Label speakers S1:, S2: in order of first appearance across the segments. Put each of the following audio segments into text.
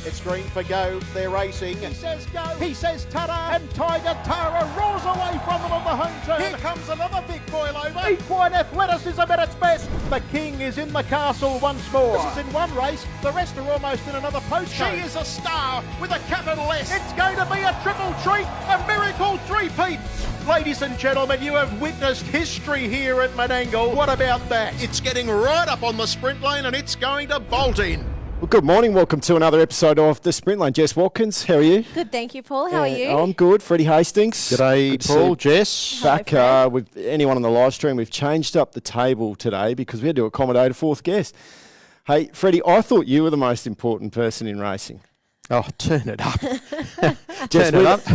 S1: It's green for go. They're racing. He says go. He says ta-da. And Tiger Tara roars away from them on the home turn. Here comes another big boil over. Equine athleticism at its best. The king is in the castle once more. This is in one race. The rest are almost in another postcode. She is a star with a capital S. It's going to be a triple treat. A miracle three-peat. Ladies and gentlemen, you have witnessed history here at Menangle. What about that? It's getting right up on the sprint lane and it's going to bolt in.
S2: Well, good morning. Welcome to another episode of The Sprint Lane. Jess Watkins, how are you?
S3: Good, thank you, Paul. How are you?
S2: I'm good. Freddie Hastings.
S4: G'day, Paul, Jess.
S2: Back with anyone on the live stream. We've changed up the table today because we had to accommodate a fourth guest. Hey, Freddie, I thought you were the most important person in racing.
S4: Oh, turn it up.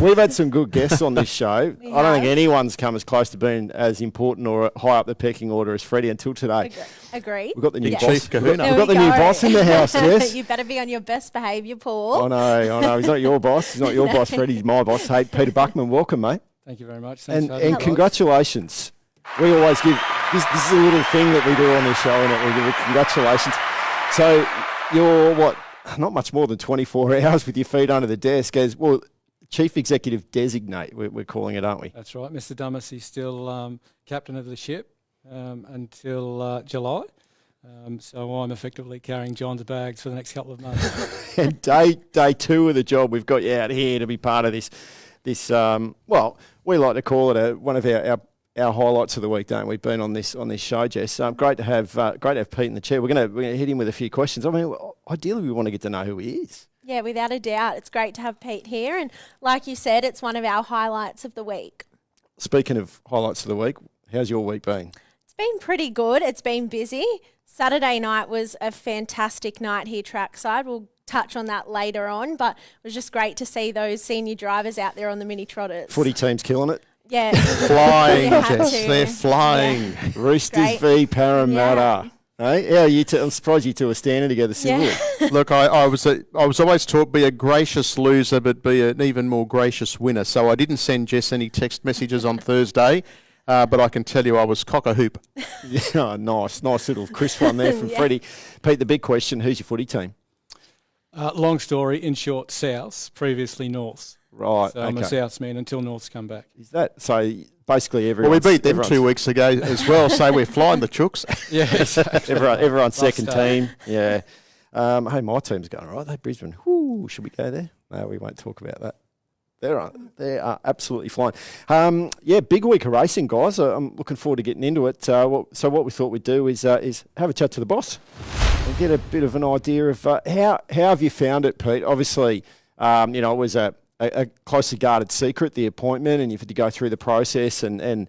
S2: We've had some good guests on this show. I don't think anyone's come as close to being as important or high up the pecking order as Freddie until today.
S3: Agreed.
S2: We've got the new boss.
S4: Chief Kahuna.
S2: We've got the new boss in the house, yes.
S3: You better be on your best behaviour, Paul.
S2: I know. He's not your boss. He's not your boss, Freddie. He's my boss. Hey, Peter Buckman, welcome, mate.
S5: Thank you very much.
S2: And congratulations. We always give, this is a little thing that we do on this show, and we give congratulations. So you're, not much more than 24 hours with your feet under the desk as, Chief Executive Designate, we're calling it, aren't we?
S5: That's right. Mr. Dumacy's still captain of the ship until July. So I'm effectively carrying John's bags for the next couple of months.
S2: And day two of the job, we've got you out here to be part of this. We like to call it one of our highlights of the week, don't we? Been on this show, Jess. Great to have Pete in the chair. We're going to hit him with a few questions. I mean, ideally, we want to get to know who he is.
S3: Yeah, without a doubt. It's great to have Pete here. And like you said, it's one of our highlights of the week.
S2: Speaking of highlights of the week, how's your week been?
S3: It's been pretty good. It's been busy. Saturday night was a fantastic night here trackside. We'll touch on that later on, but it was just great to see those senior drivers out there on the mini trotters.
S2: Footy team's killing it.
S3: Yeah.
S4: Flying, Jess. They're flying.
S3: Yeah.
S2: Roosters v Parramatta.
S3: Yeah.
S2: Hey, how are you two? I'm surprised you two are standing together civilly.
S3: Yeah.
S4: Look, I was always taught be a gracious loser, but be an even more gracious winner. So I didn't send Jess any text messages on Thursday, but I can tell you I was cock-a-hoop.
S2: Yeah, nice little crisp one there from Freddie. Pete, the big question, who's your footy team?
S5: Long story, in short, South, previously North.
S2: Right,
S5: so I'm a Souths man until North's come back.
S2: Is that so? Basically, everyone.
S4: Well, we beat them 2 weeks ago as well, so we're flying the chooks.
S5: Yeah, exactly.
S2: Everyone's second team. Yeah. Hey, my team's going all right. They Brisbane. Whoo, should we go there? No, we won't talk about that. They are absolutely flying. Big week of racing, guys. I'm looking forward to getting into it. So what we thought we'd do is have a chat to the boss and get a bit of an idea of how have you found it, Pete? Obviously, it was a closely guarded secret, the appointment, and you've had to go through the process and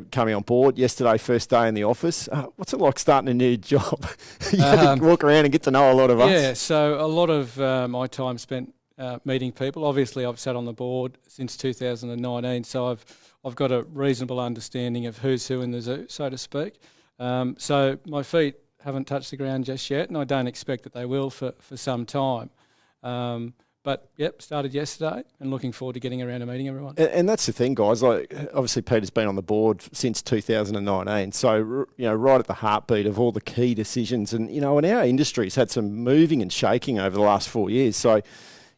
S2: coming on board yesterday, first day in the office. What's it like starting a new job? You had to walk around and get to know a lot of us.
S5: Yeah, so a lot of my time spent meeting people. Obviously, I've sat on the board since 2019, so I've got a reasonable understanding of who's who in the zoo, so to speak. So my feet haven't touched the ground just yet, and I don't expect that they will for some time. But, started yesterday and looking forward to getting around and meeting everyone.
S2: And that's the thing, guys. Like, obviously, Peter's been on the board since 2019. So, right at the heartbeat of all the key decisions. And, and our industry's had some moving and shaking over the last 4 years. So,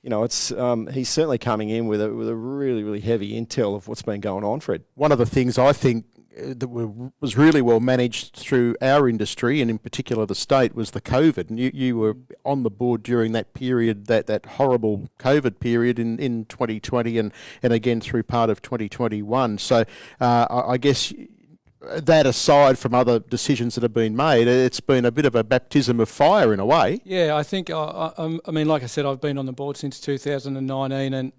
S2: it's he's certainly coming in with a really, really heavy intel of what's been going on, Fred.
S4: One of the things I think that was really well managed through our industry, and in particular the state, was the COVID. And you were on the board during that period, that horrible COVID period in 2020 and again through part of 2021. So I guess that aside from other decisions that have been made, it's been a bit of a baptism of fire in a way.
S5: Yeah, I think, I mean, like I said, I've been on the board since 2019 and,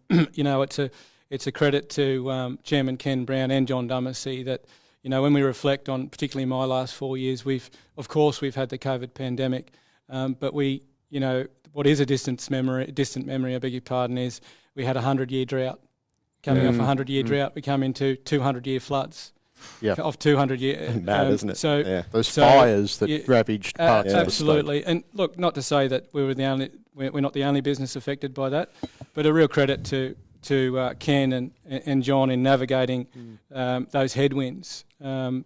S5: it's a credit to Chairman Ken Brown and John Dumacy that, when we reflect on particularly my last 4 years, we've had the COVID pandemic, but what is a distant memory, I beg your pardon, is we had a 100-year drought. Coming off a 100-year drought, we come into 200-year floods.
S4: Yeah,
S5: of 200 years.
S2: Mad, isn't it?
S4: So those fires that ravaged parts of the state.
S5: Absolutely. And look, not to say that we're not the only business affected by that, but a real credit to Ken and John in navigating those headwinds. A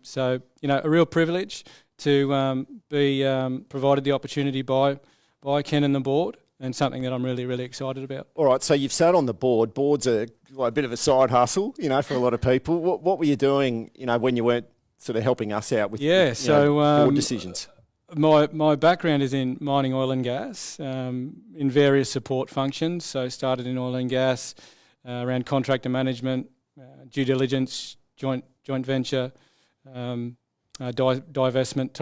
S5: real privilege to be provided the opportunity by Ken and the board and something that I'm really, really excited about.
S2: All right, so you've sat on the board. Boards are like a bit of a side hustle, for a lot of people. What were you doing, when you weren't sort of helping us out with board decisions?
S5: My background is in mining, oil and gas, in various support functions. So started in oil and gas, around contractor management, due diligence, joint venture, divestment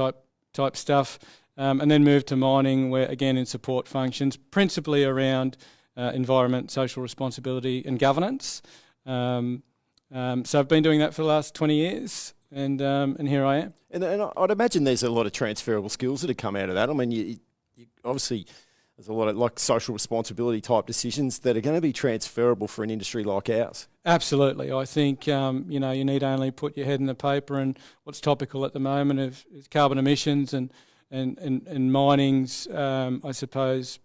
S5: type stuff, and then moved to mining, where again in support functions, principally around environment, social responsibility, and governance. So I've been doing that for the last 20 years, and here I am.
S2: And I'd imagine there's a lot of transferable skills that have come out of that. I mean, you obviously there's a lot of like social responsibility type decisions that are going to be transferable for an industry like ours.
S5: Absolutely. I think, you need only put your head in the paper, and what's topical at the moment is carbon emissions and mining's, I suppose,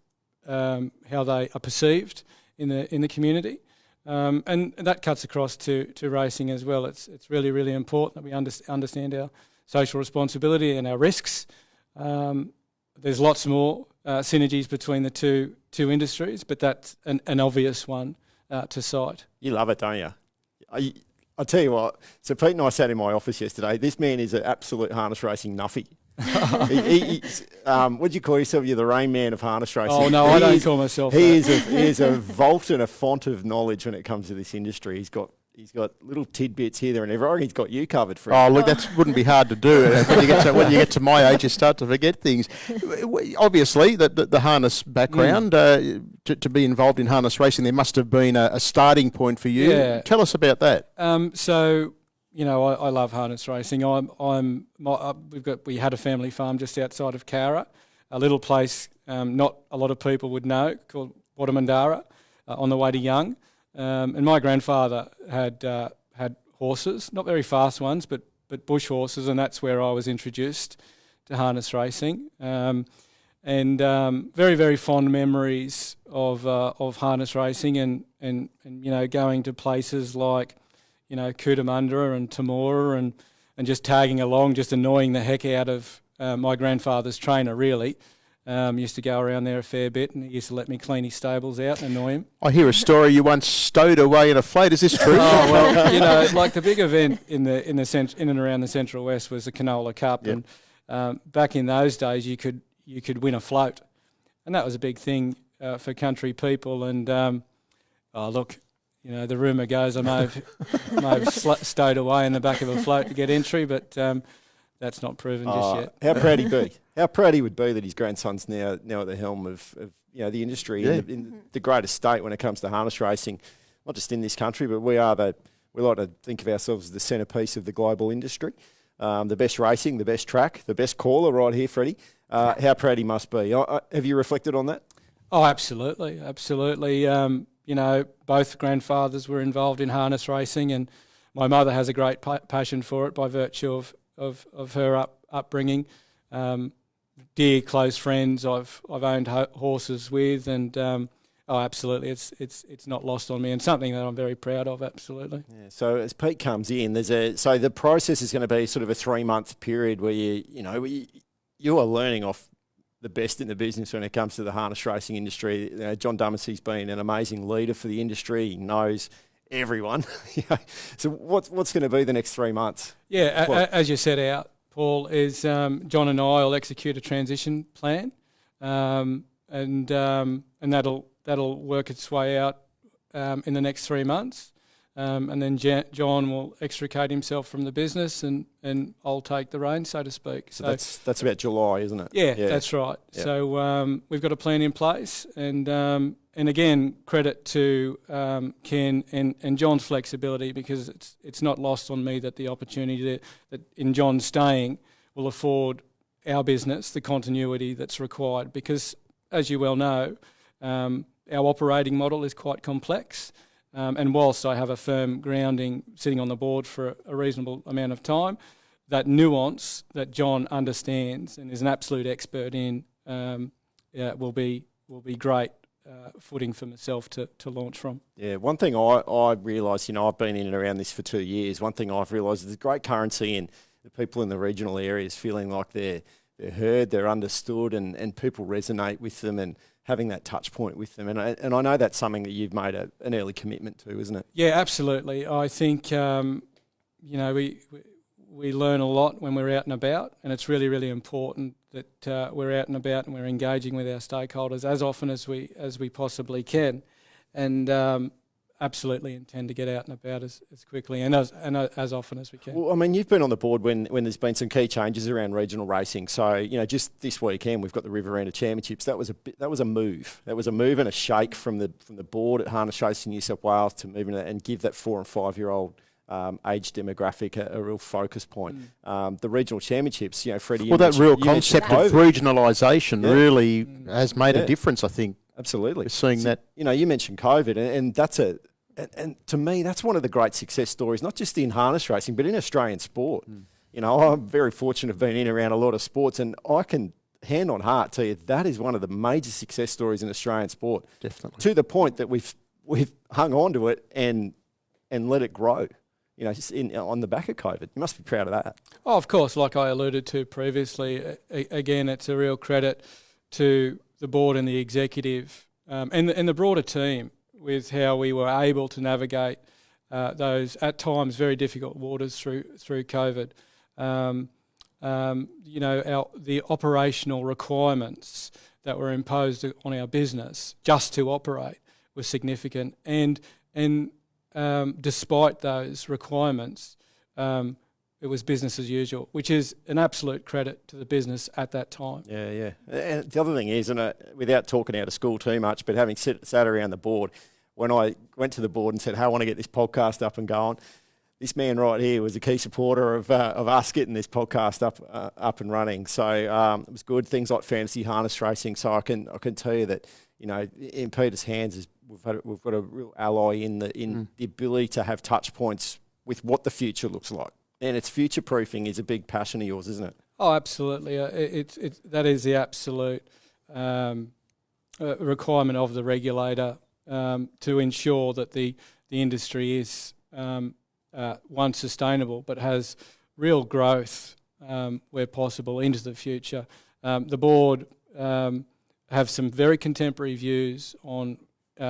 S5: how they are perceived in the community. And that cuts across to racing as well. It's really, really important that we understand our social responsibility and our risks. There's lots more synergies between the two industries, but that's an obvious one to cite.
S2: You love it, don't you? I tell you what, so Pete and I sat in my office yesterday. This man is an absolute harness racing nuffy. What do you call yourself? You're the Rain Man of harness racing.
S5: Oh, no, I don't call myself that.
S2: He is a vault and a font of knowledge when it comes to this industry. He's got little tidbits here, there and everywhere. He's got you covered for it.
S4: Oh, look, that wouldn't be hard to do. When you get to my age, you start to forget things. Obviously, the harness background, to be involved in harness racing, there must have been a starting point for you.
S5: Yeah.
S4: Tell us about that.
S5: I love harness racing. We had a family farm just outside of Cowra, a little place not a lot of people would know, called Wadamandara, on the way to Young. And my grandfather had horses, not very fast ones, but bush horses, and that's where I was introduced to harness racing. And very, very fond memories of harness racing, and going to places like Cootamundra and Temora, and just tagging along, just annoying the heck out of my grandfather's trainer, really. Used to go around there a fair bit, and he used to let me clean his stables out and annoy him.
S4: I hear a story you once stowed away in a float. Is this true?
S5: Oh, well, like the big event in and around the Central West was the Canola Cup,
S2: yep.
S5: And back in those days you could win a float, and that was a big thing for country people. And the rumour goes I may have stowed away in the back of a float to get entry, but that's not proven just yet.
S2: How proud he'd be. How proud he would be that his grandson's now at the helm of the industry in the greatest state when it comes to harness racing, not just in this country, but we like to think of ourselves as the centrepiece of the global industry. The best racing, the best track, the best caller right here, Freddie. How proud he must be. Have you reflected on that?
S5: Oh, absolutely. Both grandfathers were involved in harness racing, and my mother has a great passion for it by virtue of her upbringing. Dear close friends I've owned horses with, and absolutely, it's not lost on me, and something that I'm very proud of. Absolutely.
S2: Yeah. So as Pete comes in, so the process is going to be sort of a 3-month period where you are learning off the best in the business when it comes to the harness racing industry. John Dumessy's been an amazing leader for the industry. He knows everyone. So what's going to be the next 3 months?
S5: Yeah, as you set out, Paul, is John and I will execute a transition plan, and that'll work its way out in the next 3 months, and then John will extricate himself from the business, and I'll take the reins, so to speak.
S2: So that's about July, isn't it?
S5: Yeah, that's right. Yeah. So we've got a plan in place, and again, credit to Ken and John's flexibility, because it's not lost on me that the opportunity that in John staying will afford our business the continuity that's required, because, as you well know, our operating model is quite complex, and whilst I have a firm grounding sitting on the board for a reasonable amount of time, that nuance that John understands and is an absolute expert in will be great footing for myself to launch from.
S2: Yeah, one thing I realised, I've been in and around this for 2 years, one thing I've realised is there's great currency in the people in the regional areas feeling like they're heard, they're understood, and people resonate with them and having that touch point with them. And I know that's something that you've made an early commitment to, isn't it?
S5: Yeah, absolutely. I think we learn a lot when we're out and about, and it's really, really important that we're out and about and we're engaging with our stakeholders as often as we possibly can, and absolutely intend to get out and about as quickly and as often as we can.
S2: Well, I mean, you've been on the board when there's been some key changes around regional racing. So, just this weekend we've got the Riverina Championships. That was a move. That was a move and a shake from the board at Harness Racing New South Wales to move in and give that 4 and 5 year old age demographic a real focus point. The regional championships, Freddie.
S4: Well, that real concept of regionalisation really has made a difference, I think.
S2: Absolutely.
S4: We're seeing that.
S2: You mentioned COVID, and that's and to me, that's one of the great success stories, not just in harness racing, but in Australian sport. I'm very fortunate to have been in around a lot of sports, and I can hand on heart tell you that is one of the major success stories in Australian sport.
S4: Definitely.
S2: To the point that we've hung on to it and let it grow. Just on the back of COVID. You must be proud of that.
S5: Oh, of course, like I alluded to previously, again, it's a real credit to the board and the executive and the broader team with how we were able to navigate those, at times, very difficult waters through COVID. The operational requirements that were imposed on our business just to operate were significant, and despite those requirements, it was business as usual, which is an absolute credit to the business at that time.
S2: Yeah. And the other thing is, and without talking out of school too much, but having sat around the board, when I went to the board and said, "Hey, I want to get this podcast up and going," this man right here was a key supporter of us getting this podcast up and running. So it was good. Things like fantasy harness racing. So I can tell you that in Peter's hands we've got a real ally in the ability to have touch points with what the future looks like. And it's future proofing is a big passion of yours, isn't it?
S5: Oh, absolutely. That is the absolute requirement of the regulator to ensure that the industry is one, sustainable, but has real growth where possible into the future. The board have some very contemporary views on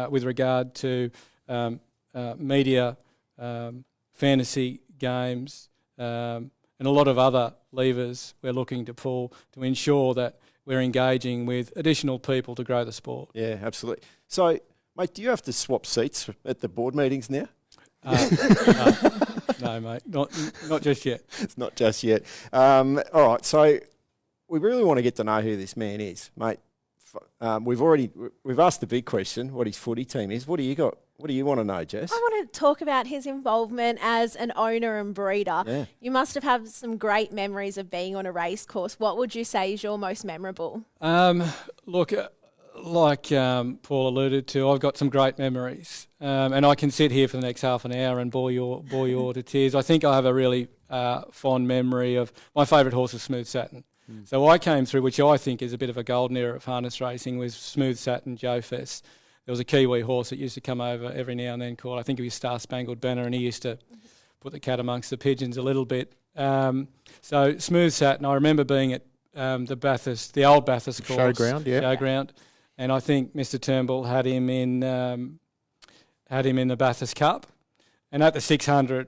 S5: with regard to media, fantasy games, and a lot of other levers we're looking to pull to ensure that we're engaging with additional people to grow the sport.
S2: Yeah, absolutely. So, mate, do you have to swap seats at the board meetings now?
S5: No, mate, not just yet.
S2: It's not just yet. All right, so we really want to get to know who this man is, mate. We've asked the big question, what his footy team is. What do you got? What do you want to know, Jess?
S3: I want to talk about his involvement as an owner and breeder.
S2: Yeah.
S3: You must have had some great memories of being on a race course. What would you say is your most memorable?
S5: Look, like Paul alluded to, I've got some great memories, and I can sit here for the next half an hour and bore you all to tears. I think I have a really fond memory of my favourite horse is Smooth Satin. So I came through, which I think is a bit of a golden era of harness racing, with Smooth Satin, Joe Fest. There was a Kiwi horse that used to come over every now and then called, I think it was Star Spangled Banner, and he used to put the cat amongst the pigeons a little bit. So Smooth Satin, I remember being at the old Bathurst course. Showground. And I think Mr. Turnbull had him in the Bathurst Cup. And at the 600,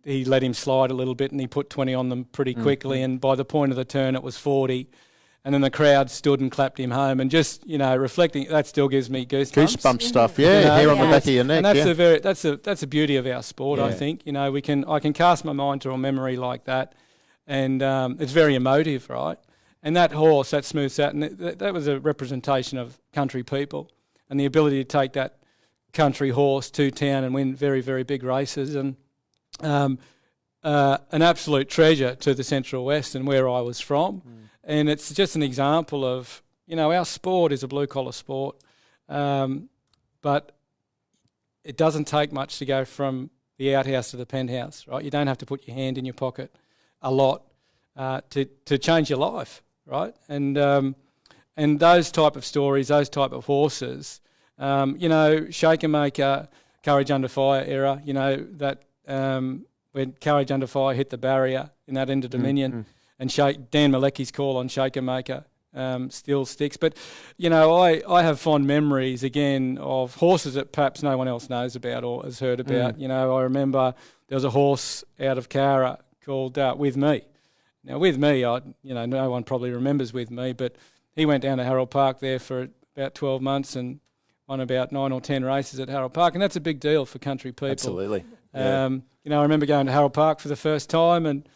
S5: he let him slide a little bit, and he put 20 on them pretty quickly. And by the point of the turn, it was 40. And then the crowd stood and clapped him home. And just, reflecting, that still gives me goosebumps.
S4: Goosebump stuff, hair on the back of your neck.
S5: And that's the beauty of our sport, I think. I can cast my mind to a memory like that, and it's very emotive, right? And that horse, that Smooth Satin, that was a representation of country people, and the ability to take that country horse to town and win very, very big races, and an absolute treasure to the Central West and where I was from. And it's just an example of, our sport is a blue-collar sport, but it doesn't take much to go from the outhouse to the penthouse, right? You don't have to put your hand in your pocket a lot to change your life, right? And those type of stories, those type of horses, Shaker Maker, Courage Under Fire era, that when Courage Under Fire hit the barrier in that Inter Dominion, and Dan Malecki's call on Shaker Maker still sticks. But, you know, I have fond memories, again, of horses that perhaps no one else knows about or has heard about. You know, I remember there was a horse out of Cara called With Me. Now, With Me, no one probably remembers With Me, but he went down to Harold Park there for about 12 months and won about 9 or 10 races at Harold Park, and that's a big deal for country people.
S2: Absolutely. Yeah.
S5: You know, I remember going to Harold Park for the first time and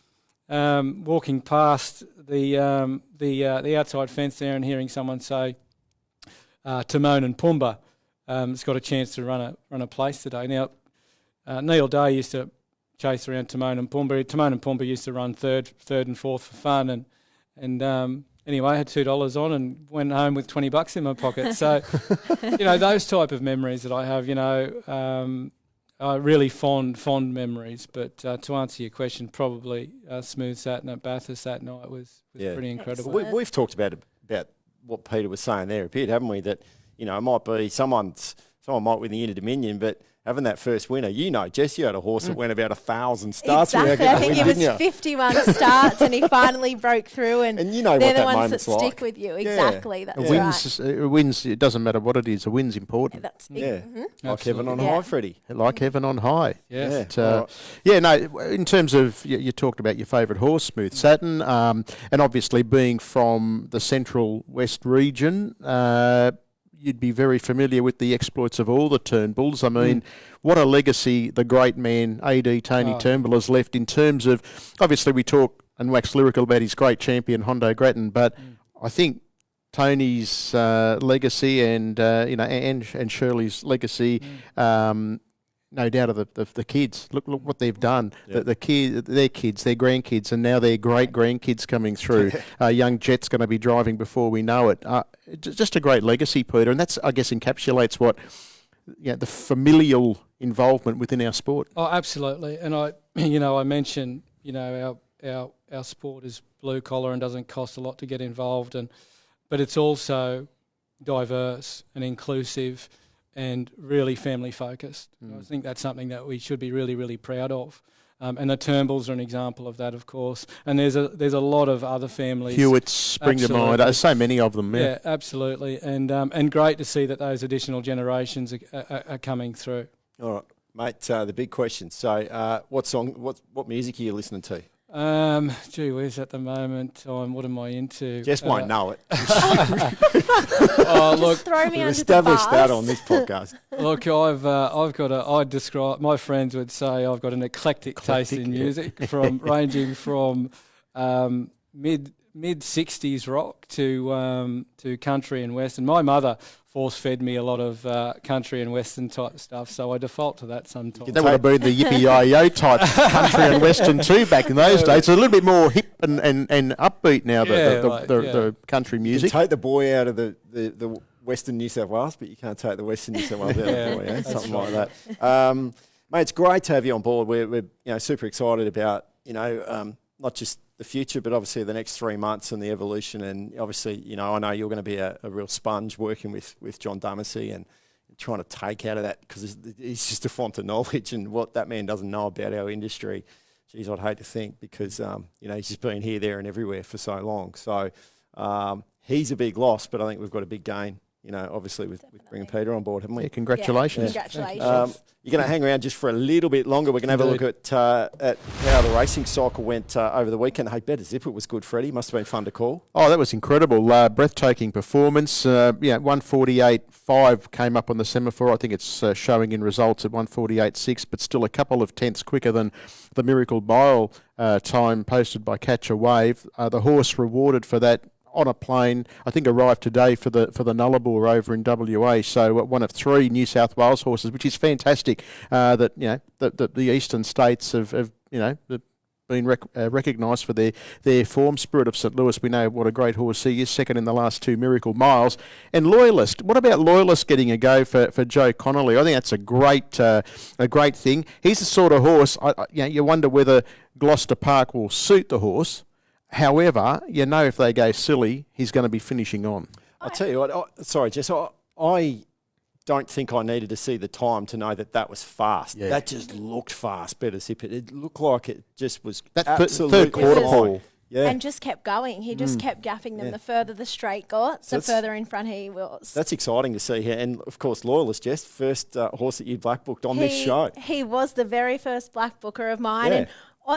S5: walking past the outside fence there and hearing someone say, Timon and Pumbaa has got a chance to run a place today. Now, Neil Day used to chase around Timon and Pumbaa. Timon and Pumbaa used to run third and fourth for fun, and anyway, I had $2 on and went home with $20 in my pocket. So, you know, those type of memories that I have, you know, are really fond memories. But to answer your question, probably Smooth Satin at Bathurst that night was pretty incredible.
S2: We've talked about what Peter was saying there a bit, haven't we? That, you know, it might be someone might win the Inter-Dominion, but having that first winner, you know, Jess, you had a horse that went about 1,000 starts.
S3: Exactly. I think it was 51 starts, and he finally broke through. And
S2: you know
S3: they're
S2: what
S3: the
S2: that
S3: ones that
S2: moment's like.
S3: stick with you. Exactly. That's
S4: A win's, it doesn't matter what it is, a win's important.
S3: That's big.
S2: Yeah. Like heaven on high, Freddie.
S4: Like heaven on high.
S5: Yes.
S4: In terms of, you talked about your favourite horse, Smooth Satin, and obviously being from the Central West region, you'd be very familiar with the exploits of all the Turnbulls. I mean, what a legacy the great man, AD Tony Turnbull, has left in terms of, obviously we talk and wax lyrical about his great champion, Hondo Grattan, but I think Tony's legacy and Shirley's legacy, no doubt of the kids. Look what they've done. Their kids, their grandkids, and now their great grandkids coming through. Young Jet's going to be driving before we know it. Just a great legacy, Peter, and that's, I guess, encapsulates what the familial involvement within our sport.
S5: Oh, absolutely. And I mentioned, our sport is blue collar and doesn't cost a lot to get involved, but it's also diverse and inclusive and really family focused. I think that's something that we should be really, really proud of. And the Turnbulls are an example of that, of course. And there's a lot of other families.
S4: Hewitts spring to mind. There's so many of them.
S5: Yeah, absolutely. And great to see that those additional generations are coming through.
S2: All right, mate. The big question. So, what music are you listening to?
S5: Gee whiz, at the moment, what am I into?
S2: Jess won't know it.
S3: Look, throw me
S2: we've
S3: under
S2: established
S3: the bus.
S2: that on this podcast.
S5: Look, my friends would say I've got an eclectic taste in music, ranging from mid 60s rock to country and western. My mother force-fed me a lot of country and western type stuff, so I default to that sometimes.
S4: That would have been the yippee-yi-yo type country and western too back in those days. It's a little bit more hip and upbeat now, the country music.
S2: You can take the boy out of the Western New South Wales, but you can't take the Western New South Wales out of the boy, something like that. Mate, it's great to have you on board. We're super excited about not just the future, but obviously the next 3 months and the evolution. And obviously, I know you're going to be a real sponge working with John Dumacy and trying to take out of that, because he's just a font of knowledge, and what that man doesn't know about our industry, geez, I'd hate to think, because he's just been here, there, and everywhere for so long. So he's a big loss, but I think we've got a big gain. Obviously with bringing Peter on board, haven't we?
S4: Yeah, congratulations.
S3: Yeah, congratulations.
S2: You're going to hang around just for a little bit longer. We're going to have a look at how the racing cycle went over the weekend. Hey, Better Zip, it was good, Freddie. Must have been fun to call.
S4: Oh, that was incredible. Breathtaking performance. 148.5 came up on the semaphore. I think it's showing in results at 148.6, but still a couple of tenths quicker than the Miracle Mile time posted by Catch a Wave. The horse rewarded for that on a plane, I think arrived today for the Nullarbor over in WA. So one of 3 New South Wales horses, which is fantastic. That the eastern states have been recognised for their form. Spirit of St Louis, we know what a great horse he is. Second in the last 2 Miracle Miles. And Loyalist, what about Loyalist getting a go for Joe Connolly? I think that's a great thing. He's the sort of horse. You wonder whether Gloucester Park will suit the horse. However, if they go silly, he's going to be finishing on.
S2: I'll tell you what, sorry, Jess, I don't think I needed to see the time to know that was fast. Yeah. That just looked fast, Better Zip. It looked like it just was
S4: that
S2: absolutely
S4: third quarter
S2: fine.
S4: Paul.
S3: and just kept going. He just kept gapping them. The further the straight got, the further in front he was.
S2: That's exciting to see. And, of course, Loyalist, Jess, first horse that you black booked on this show.
S3: He was the very first black booker of mine. And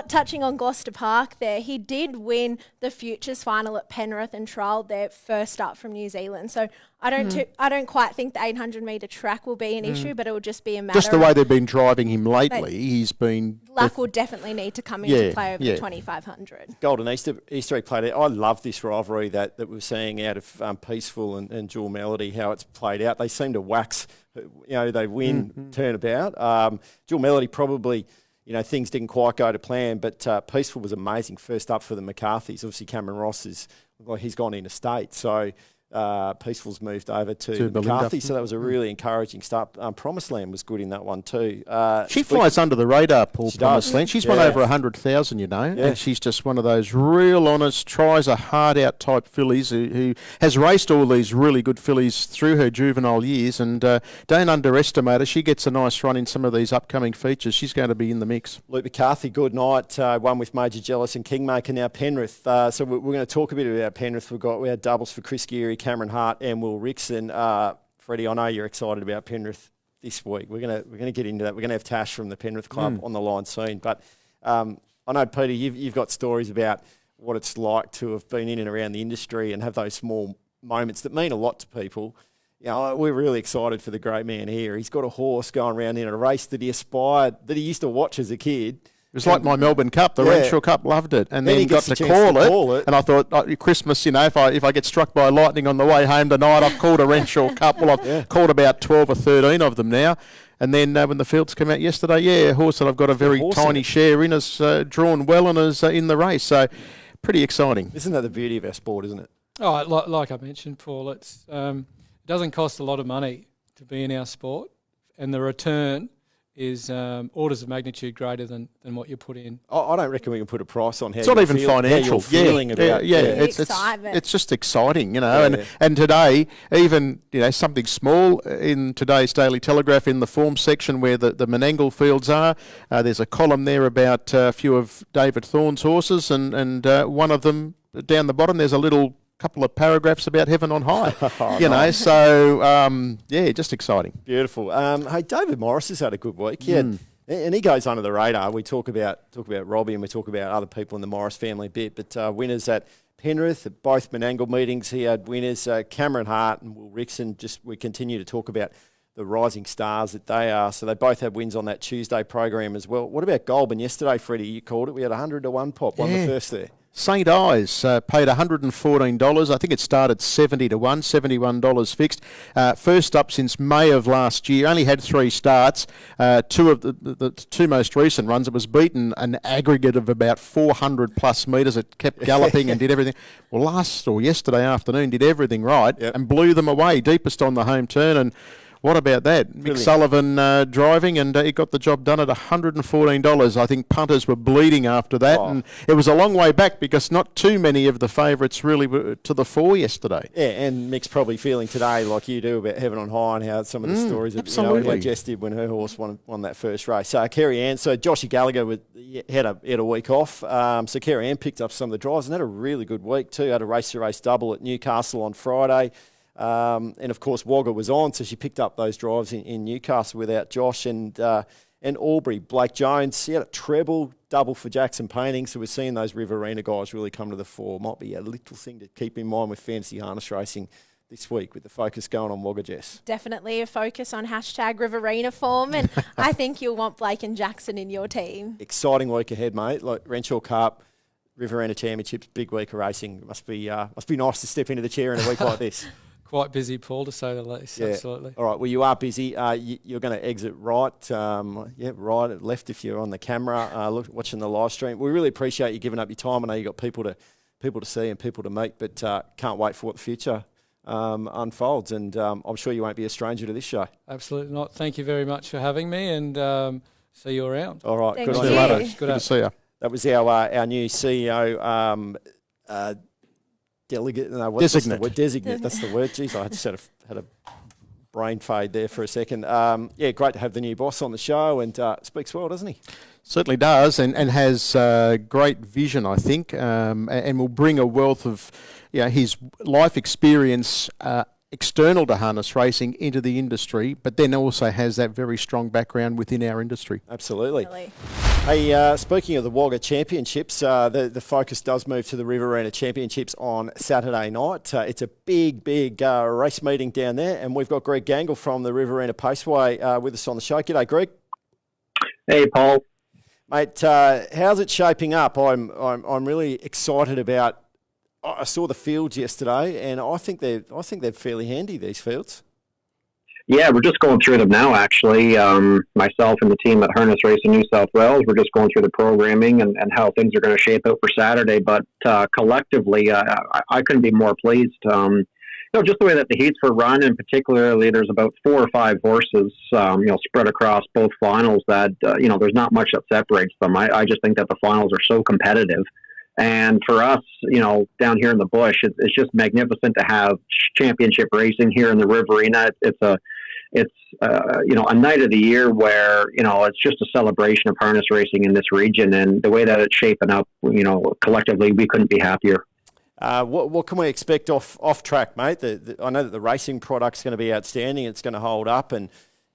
S3: touching on Gloucester Park there, he did win the Futures final at Penrith and trialled there first up from New Zealand. So I don't quite think the 800 metre track will be an issue, but it will just be a matter
S4: just the way they've been driving him lately. He's been
S3: luck will definitely need to come into play over the 2500. Golden
S2: Easter egg played out. I love this rivalry that we're seeing out of Peaceful and Jewel Melody, how it's played out. They seem to wax, they win, turn about. Jewel Melody probably, things didn't quite go to plan, but Peaceful was amazing first up for the McCarthys. Obviously, Cameron Ross he's gone interstate, so Peaceful's moved over to McCarthy, so that was a really encouraging start. Promised Land was good in that one too.
S4: She flies under the radar, Paul. Promised Land. She's won over 100,000, and she's just one of those real honest, tries a hard out type fillies who has raced all these really good fillies through her juvenile years, and don't underestimate her. She gets a nice run in some of these upcoming features. She's going to be in the mix.
S2: Luke McCarthy, good night. One with Major Jealous and Kingmaker, now Penrith. So we're going to talk a bit about Penrith. We had doubles for Chris Geary, Cameron Hart and Will Rickson. Freddie, I know you're excited about Penrith this week. We're gonna get into that. We're gonna have Tash from the Penrith Club on the line soon. But I know, Peter, you've got stories about what it's like to have been in and around the industry and have those small moments that mean a lot to people. We're really excited for the great man here. He's got a horse going around in a race that he used to watch as a kid.
S4: It was like my Melbourne Cup, the Renshaw Cup, loved it, and then got to call it. And I thought, Christmas, if I get struck by lightning on the way home tonight, I've called a Renshaw Cup. Well, I've called about 12 or 13 of them now. And then when the fields came out yesterday, a horse that I've got a very tiny share in has drawn well and is in the race. So pretty exciting.
S2: Isn't that the beauty of our sport, isn't it?
S5: Oh, like I mentioned, Paul, it doesn't cost a lot of money to be in our sport, and the return is orders of magnitude greater than what you put in.
S2: I don't reckon we can put a price on how
S4: it's not even financial.
S2: Feeling about
S4: it's just exciting, And today, even something small in today's Daily Telegraph in the form section where the Menangle fields are, there's a column there about a few of David Thorne's horses, and one of them down the bottom there's a little couple of paragraphs about heaven on high, so just exciting.
S2: Beautiful. Hey, David Morris has had a good week, and he goes under the radar. We talk about Robbie and we talk about other people in the Morris family a bit, but winners at Penrith, at both Menangle meetings, he had winners, Cameron Hart and Will Rickson. We continue to talk about the rising stars that they are, so they both had wins on that Tuesday program as well. What about Goulburn yesterday, Freddie? You called it. We had 100 to 1 pop, won the first there.
S4: St Ives paid $114. I think it started 70 to 1, $71 fixed. First up since May of last year. Only had 3 starts. Two of the two most recent runs, it was beaten an aggregate of about 400 plus metres. It kept galloping and did everything. Well, yesterday afternoon did everything right and blew them away, deepest on the home turn. And what about that? Mick Sullivan driving, and he got the job done at $114. I think punters were bleeding after that, and it was a long way back because not too many of the favourites really were to the fore yesterday.
S2: Yeah, and Mick's probably feeling today like you do about Heaven on High and how some of the stories how Jess did when her horse won that first race. So Kerry Ann, Joshy Gallagher had a week off. So Kerry Ann picked up some of the drives and had a really good week too. Had a race-to-race double at Newcastle on Friday. And of course Wagga was on, so she picked up those drives in Newcastle without Josh and Albury. Blake Jones, he had a treble, double for Jackson Painting, so we're seeing those Riverina guys really come to the fore. Might be a little thing to keep in mind with fantasy harness racing this week with the focus going on Wagga, Jess.
S3: Definitely a focus on #Riverina form, and I think you'll want Blake and Jackson in your team.
S2: Exciting week ahead, mate. Like Renshaw Cup, Riverina Championships, big week of racing. Must be nice to step into the chair in a week like this.
S5: Quite busy, Paul, to say the least. Yeah. Absolutely.
S2: All right. Well, you are busy. You're going to exit right, right, left if you're on the camera, watching the live stream. We really appreciate you giving up your time. I know you got people to see and people to meet, but can't wait for what the future unfolds. And I'm sure you won't be a stranger to this show.
S5: Absolutely not. Thank you very much for having me, and see you around.
S2: All right.
S3: Thank
S2: Good
S3: you.
S2: on you.
S4: Good to see you.
S2: That was our new CEO. Delegate, no,
S4: Designate.
S2: Designate, that's the word. Jeez, I just had a brain fade there for a second. Great to have the new boss on the show, and speaks well, doesn't he?
S4: Certainly does, and has great vision, I think, and will bring a wealth of his life experience external to harness racing into the industry, but then also has that very strong background within our industry.
S2: Absolutely.
S3: Really.
S2: Hey, speaking of the Wagga Championships, the focus does move to the Riverina Championships on Saturday night. It's a big race meeting down there, and we've got Greg Gangle from the Riverina Paceway with us on the show. G'day, Greg.
S6: Hey, Paul.
S2: Mate, how's it shaping up? I'm really excited about. I saw the fields yesterday, and I think they're fairly handy, these fields.
S6: Yeah, we're just going through them now, actually. Myself and the team at Harness Racing New South Wales, we're just going through the programming and how things are going to shape out for Saturday. But collectively, I couldn't be more pleased. Just the way that the heats were run, and particularly there's about 4 or 5 horses, spread across both finals that, there's not much that separates them. I just think that the finals are so competitive. And for us, down here in the bush, it's just magnificent to have championship racing here in the Riverina. It's a night of the year where, it's just a celebration of harness racing in this region. And the way that it's shaping up, collectively, we couldn't be happier.
S2: What can we expect off track, mate? I know that the racing product's going to be outstanding. It's going to hold up, and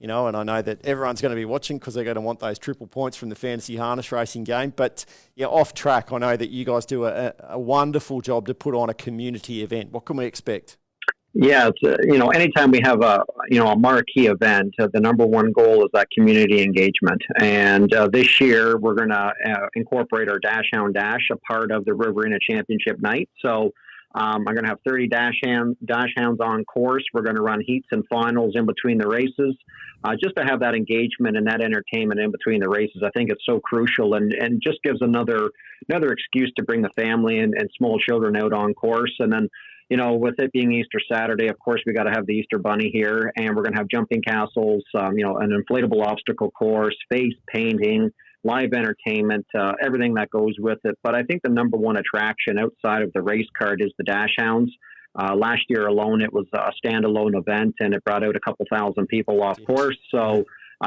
S2: and I know that everyone's going to be watching because they're going to want those triple points from the fantasy harness racing game. But off track, I know that you guys do a wonderful job to put on a community event. What can we expect?
S6: Yeah, it's, anytime we have a marquee event, the number one goal is that community engagement. And this year we're going to incorporate our Dash Hound Dash, a part of the Riverina Championship night. So I'm going to have 30 Dash Hounds on course. We're going to run heats and finals in between the races, just to have that engagement and that entertainment in between the races. I think it's so crucial, and just gives another excuse to bring the family and small children out on course. And then, with it being Easter Saturday, of course, we got to have the Easter Bunny here, and we're going to have jumping castles, an inflatable obstacle course, face painting, live entertainment, everything that goes with it. But I think the number one attraction outside of the race card is the Dash Hounds. Last year alone, it was a standalone event, and it brought out a couple thousand people off course. So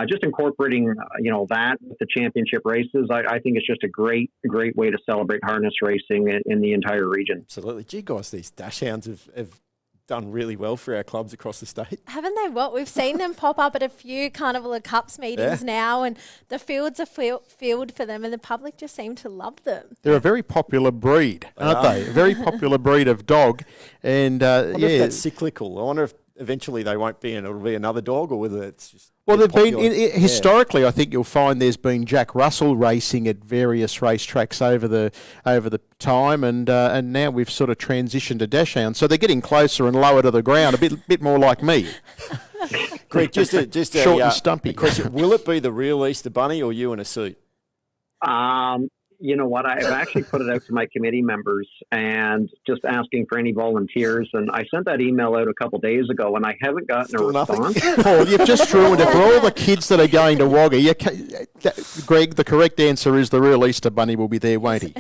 S6: just incorporating, that with the championship races, I think it's just a great way to celebrate harness racing in the entire region.
S2: Absolutely. Gee, guys, these Dash Hounds have done really well for our clubs across the state.
S3: Haven't they? We've seen them pop up at a few Carnival of Cups meetings now, and the fields are filled for them, and the public just seem to love them.
S4: They're a very popular breed, aren't they? A very popular breed of dog. And
S2: I wonder if that's cyclical. I wonder if eventually they won't be, and it'll be another dog, or whether it's just...
S4: Well, they've been historically. I think you'll find there's been Jack Russell racing at various racetracks over the time, and now we've sort of transitioned to Dash Hound, so they're getting closer and lower to the ground, a bit more like me.
S2: Greg, just
S4: short and stumpy.
S2: Question: will it be the real Easter Bunny, or you in a suit?
S6: You know what? I've actually put it out to my committee members and just asking for any volunteers. And I sent that email out a couple of days ago, and I haven't gotten a response.
S4: Paul, you've just ruined it for all the kids that are going to Wagga. Greg, the correct answer is the real Easter Bunny will be there, won't he?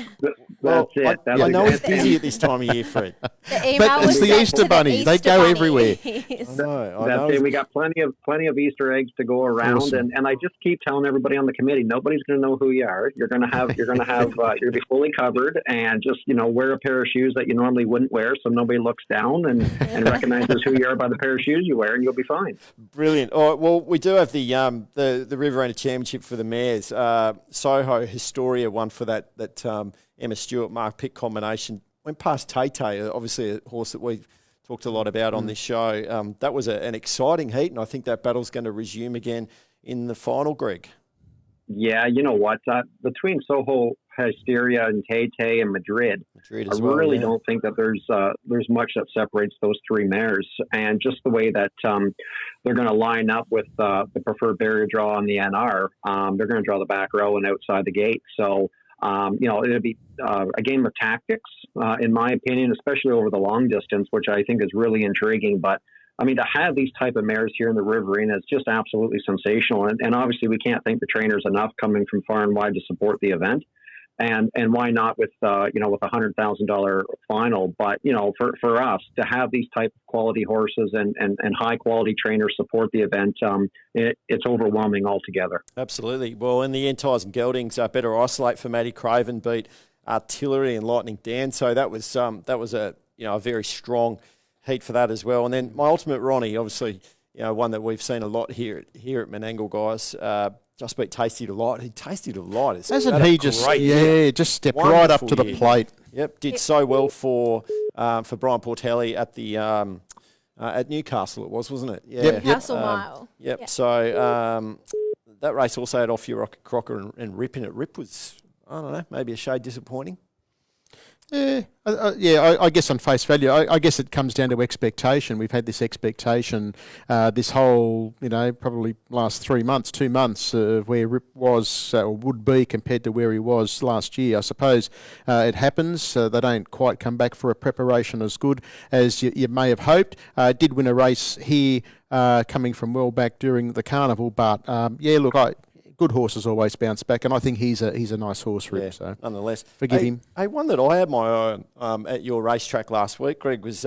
S6: That's it.
S2: I know he's busy at this time of year, Fred.
S3: But
S4: it's the Easter Bunny. They go everywhere.
S2: I know.
S6: We got plenty of Easter eggs to go around, awesome. and I just keep telling everybody on the committee, nobody's going to know who you are. You're going to be fully covered, and just wear a pair of shoes that you normally wouldn't wear, so nobody looks down and recognizes who you are by the pair of shoes you wear, and you'll be fine.
S2: Brilliant. All right, well, we do have the Riverina Championship for the mares. Soho Historia won for that Emma Stewart Mark Pitt combination. Went past Tay, obviously a horse that we've talked a lot about on this show. That was an exciting heat, and I think that battle's going to resume again in the final, Greg.
S6: Yeah, you know what? Between Soho Hysteria and Tay and Madrid I really don't think that there's much that separates those three mares. And just the way that they're going to line up with the preferred barrier draw on the NR, they're going to draw the back row and outside the gate. So, it'll be a game of tactics, in my opinion, especially over the long distance, which I think is really intriguing. But I mean, to have these type of mares here in the Riverina is just absolutely sensational. And obviously we can't thank the trainers enough coming from far and wide to support the event. and why not with with $100,000 final? But for us to have these type of quality horses and high quality trainers support the event, it's overwhelming altogether.
S2: Absolutely. Well, in the end, Ties and Geldings better isolate for Matty Craven beat Artillery and Lightning Dan. So that was a a very strong heat for that as well. And then my ultimate Ronnie, obviously, one that we've seen a lot here at Menangle, guys. Just beat Tasty Delight. Tasty Delight.
S4: Hasn't he just stepped right up to the plate?
S2: Yep, did so well for Brian Portelli at the at Newcastle. It wasn't it? Yeah,
S3: Newcastle Mile.
S2: Yep. So that race also had Off Your Rocket Crocker and Rip in it. Rip was, I don't know, maybe a shade disappointing.
S4: Yeah, I guess on face value, I guess it comes down to expectation. We've had this expectation this whole, probably last 2 months of where Rip was or would be compared to where he was last year. I suppose it happens. They don't quite come back for a preparation as good as you may have hoped. Did win a race here coming from well back during the carnival, but good horses always bounce back, and I think he's a nice horse, Rip. So
S2: nonetheless,
S4: forgive him.
S2: Hey, one that I had my eye on at your racetrack last week, Greg, was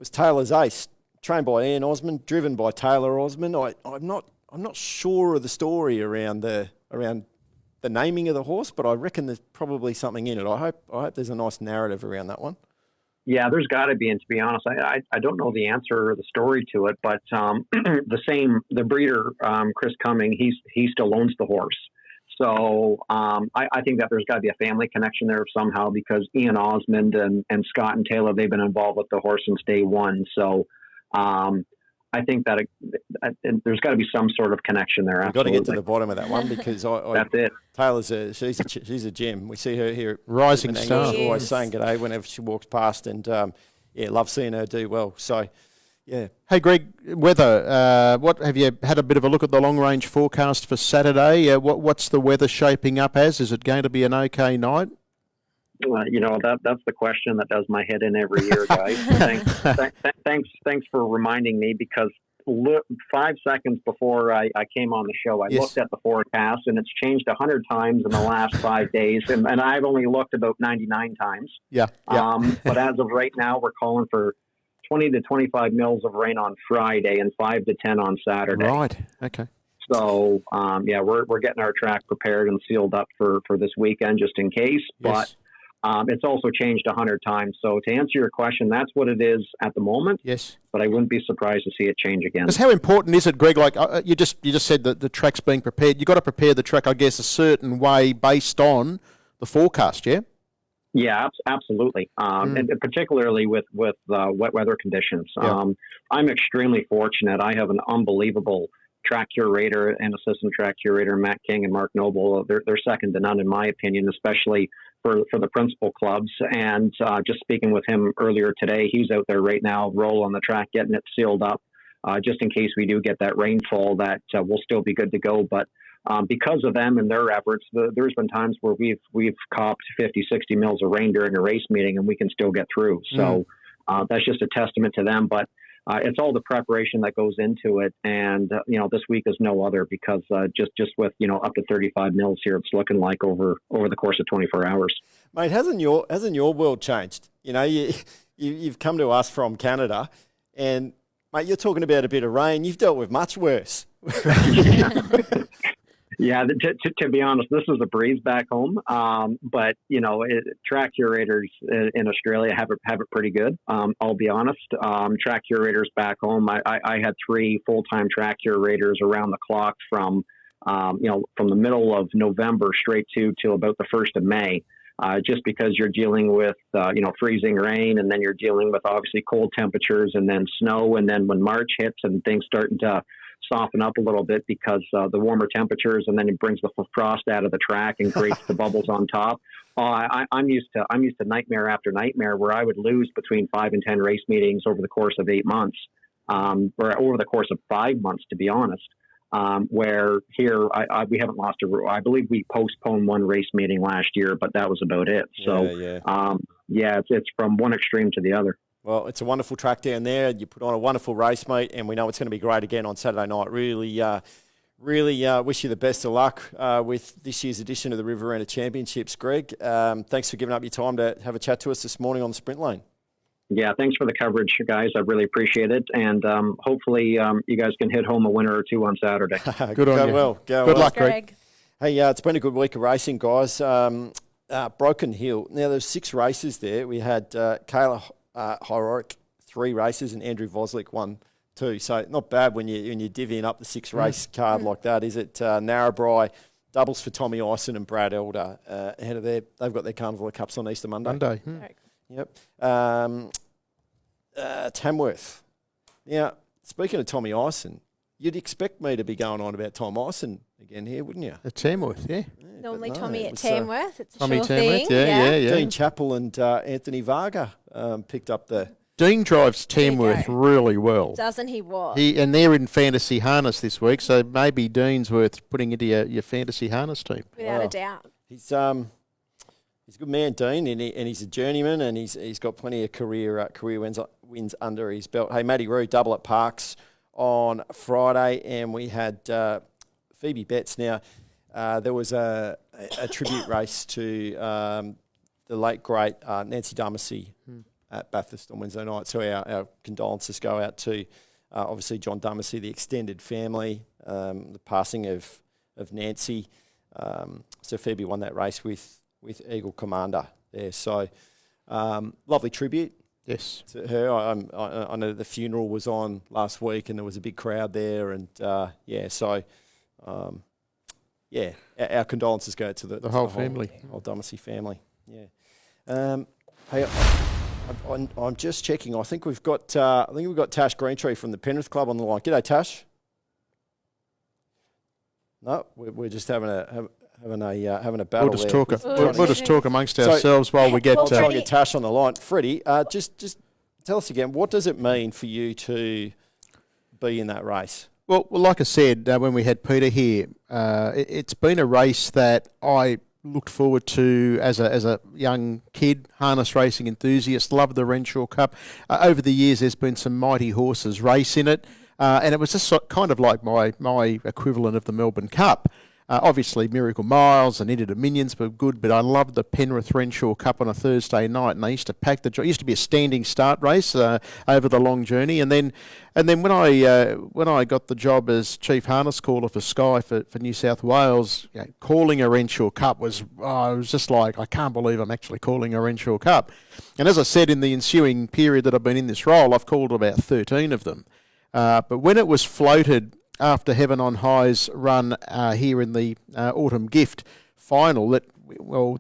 S2: Taylor's Ace, trained by Ian Osmond, driven by Taylor Osmond. I'm not sure of the story around the naming of the horse, but I reckon there's probably something in it. I hope there's a nice narrative around that one.
S6: Yeah, there's got to be, and to be honest, I don't know the answer or the story to it, but the breeder, Chris Cumming, he still owns the horse. So I think that there's got to be a family connection there somehow, because Ian Osmond and Scott and Taylor, they've been involved with the horse since day one. So I think that there's got to be some sort of connection there.
S2: We've got to get to the bottom of that one, because that's it. Taylor's she's a gem. We see her here at
S4: Rising Star.
S2: She's always saying g'day whenever she walks past, and love seeing her do well. So, yeah.
S4: Hey, Greg, weather. What have you had a bit of a look at the long range forecast for Saturday? What's the weather shaping up as? Is it going to be an okay night?
S6: That's the question that does my head in every year, guys. Thanks for reminding me, because 5 seconds before I came on the show, I looked at the forecast, and it's changed 100 times in the last 5 days, and I've only looked about 99 times.
S4: Yeah.
S6: But as of right now, we're calling for 20 to 25 mils of rain on Friday and 5 to 10 on Saturday.
S4: Right. Okay.
S6: So, we're getting our track prepared and sealed up for this weekend just in case.
S4: Yes.
S6: But it's also changed 100 times. So to answer your question, that's what it is at the moment.
S4: Yes.
S6: But I wouldn't be surprised to see it change again.
S4: Because how important is it, Greg? Like you just said that the track's being prepared. You've got to prepare the track, I guess, a certain way based on the forecast, yeah?
S6: Yeah, absolutely. And particularly with wet weather conditions.
S4: Yeah.
S6: I'm extremely fortunate. I have an unbelievable track curator and assistant track curator, Matt King and Mark Noble. They're second to none, in my opinion, especially for the principal clubs. And just speaking with him earlier today, he's out there right now, roll on the track, getting it sealed up, just in case we do get that rainfall, that we'll still be good to go. But because of them and their efforts, there's been times where we've copped 50, 60 mils of rain during a race meeting, and we can still get through. So that's just a testament to them. But it's all the preparation that goes into it. And, this week is no other, because just with, up to 35 mils here, it's looking like over the course of 24 hours.
S2: Mate, hasn't your world changed? You've come to us from Canada, and, mate, you're talking about a bit of rain. You've dealt with much worse.
S6: Yeah, to be honest, this is a breeze back home. But track curators in Australia have it pretty good. I'll be honest. Track curators back home, I had 3 full-time track curators around the clock from the middle of November straight to about the 1st of May. Just because you're dealing with freezing rain, and then you're dealing with obviously cold temperatures, and then snow, and then when March hits and things starting to soften up a little bit because the warmer temperatures, and then it brings the frost out of the track and creates the bubbles on top. I'm used to nightmare after nightmare, where I would lose between 5 and 10 race meetings over the course of 8 months, or over the course of 5 months, to be honest. Where here we haven't lost I believe we postponed 1 race meeting last year, but that was about it. So it's from one extreme to the other.
S2: Well, it's a wonderful track down there. You put on a wonderful race, mate, and we know it's going to be great again on Saturday night. Really really wish you the best of luck with this year's edition of the Riverina Championships, Greg. Thanks for giving up your time to have a chat to us this morning on the Sprint Lane.
S6: Yeah, thanks for the coverage, guys. I really appreciate it. And hopefully you guys can hit home a winner or two on Saturday.
S4: Good on you.
S2: Well.
S4: Good luck, Greg.
S2: Hey, it's been a good week of racing, guys. Broken Hill. Now, there's 6 races there. We had Kayla Horrocks 3 races and Andrew Voslick 1, 2. So not bad when you're divvying up the 6 race card like that, is it? Narrabri, doubles for Tommy Ison and Brad Elder ahead of they've got their Carnival of Cups on Easter Monday. Yep. Tamworth. Now, speaking of Tommy Ison, you'd expect me to be going on about Tom Ison again here, wouldn't you?
S4: At Tamworth, yeah.
S3: Normally Tommy at Tamworth. It's a
S4: Tommy
S3: sure
S4: Tamworth,
S3: thing.
S4: yeah.
S2: Dean Chappell and Anthony Varga picked up the...
S4: Dean drives Tamworth really well.
S3: Doesn't he what?
S4: And they're in fantasy harness this week, so maybe Dean's worth putting into your fantasy harness team.
S3: Without a doubt.
S2: He's a good man, Dean, and he's a journeyman, and he's got plenty of career wins under his belt. Hey, Matty Rue, double at Parks on Friday, and we had Phoebe Betts. Now, there was a tribute race to the late, great Nancy Dumacy at Bathurst on Wednesday night. So our condolences go out to, obviously, John Dumacy, the extended family, the passing of Nancy. So Phoebe won that race with Eagle Commander there. So lovely tribute.
S4: Yes.
S2: To her. I know the funeral was on last week and there was a big crowd there. And our condolences go to the
S4: whole family.
S2: Whole Dumacy family. Yeah. Hey, I'm just checking. I think we've got Tash Greentree from the Penrith Club on the line. G'day, Tash. No, we're just having a battle.
S4: We'll just talk amongst ourselves while we get
S2: trying to get Tash on the line. Freddie, just tell us again, what does it mean for you to be in that race?
S4: Well, like I said, when we had Peter here, it's been a race that I looked forward to as a young kid, harness racing enthusiast, loved the Renshaw Cup. Over the years, there's been some mighty horses race in it, and it was just kind of like my equivalent of the Melbourne Cup. Obviously, Miracle Miles and Into Dominions were good, but I loved the Penrith Renshaw Cup on a Thursday night, and I used to pack the. It used to be a standing start race over the long journey, and then when I got the job as chief harness caller for Sky for New South Wales, calling a Renshaw Cup was I was just like, I can't believe I'm actually calling a Renshaw Cup. And as I said, in the ensuing period that I've been in this role, I've called about 13 of them. But when it was floated after Heaven on High's run here in the Autumn Gift final, that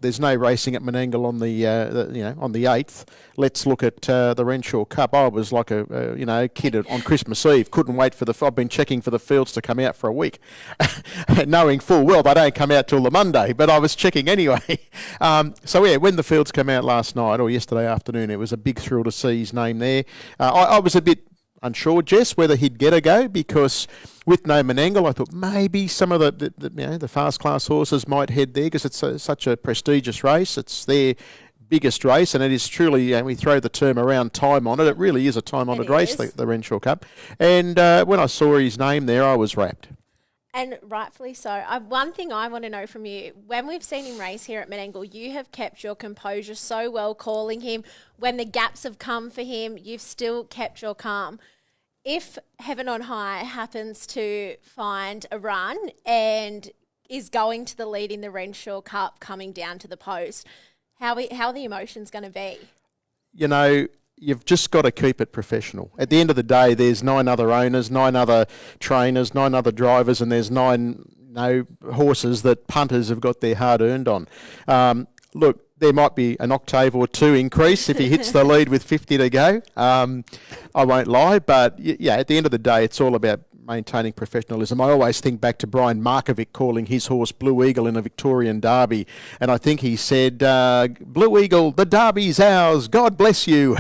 S4: there's no racing at Menangle on the 8th. Let's look at the Renshaw Cup. I was like a kid on Christmas Eve. Couldn't wait for I've been checking for the fields to come out for a week, knowing full well they don't come out till the Monday. But I was checking anyway. When the fields came out last night or yesterday afternoon, it was a big thrill to see his name there. I was a bit unsure, Jess, whether he'd get a go, because with no Menangle, I thought maybe some of the fast class horses might head there because it's such a prestigious race. It's their biggest race, and it is truly, we throw the term around time on it. It really is a time-honoured race, the Renshaw Cup. And when I saw his name there, I was rapt.
S3: And rightfully so. One thing I want to know from you, when we've seen him race here at Menangle, you have kept your composure so well, calling him. When the gaps have come for him, you've still kept your calm. If Heaven on High happens to find a run and is going to the lead in the Renshaw Cup coming down to the post, how are the emotions going to be?
S4: You've just got to keep it professional. At the end of the day, there's 9 other owners, 9 other trainers, 9 other drivers, and there's 9 horses that punters have got their hard-earned on. Look, there might be an octave or 2 increase if he hits the lead with 50 to go. I won't lie, but at the end of the day, it's all about maintaining professionalism. I always think back to Brian Markovic calling his horse Blue Eagle in a Victorian Derby, and I think he said, Blue Eagle, the Derby's ours, God bless you.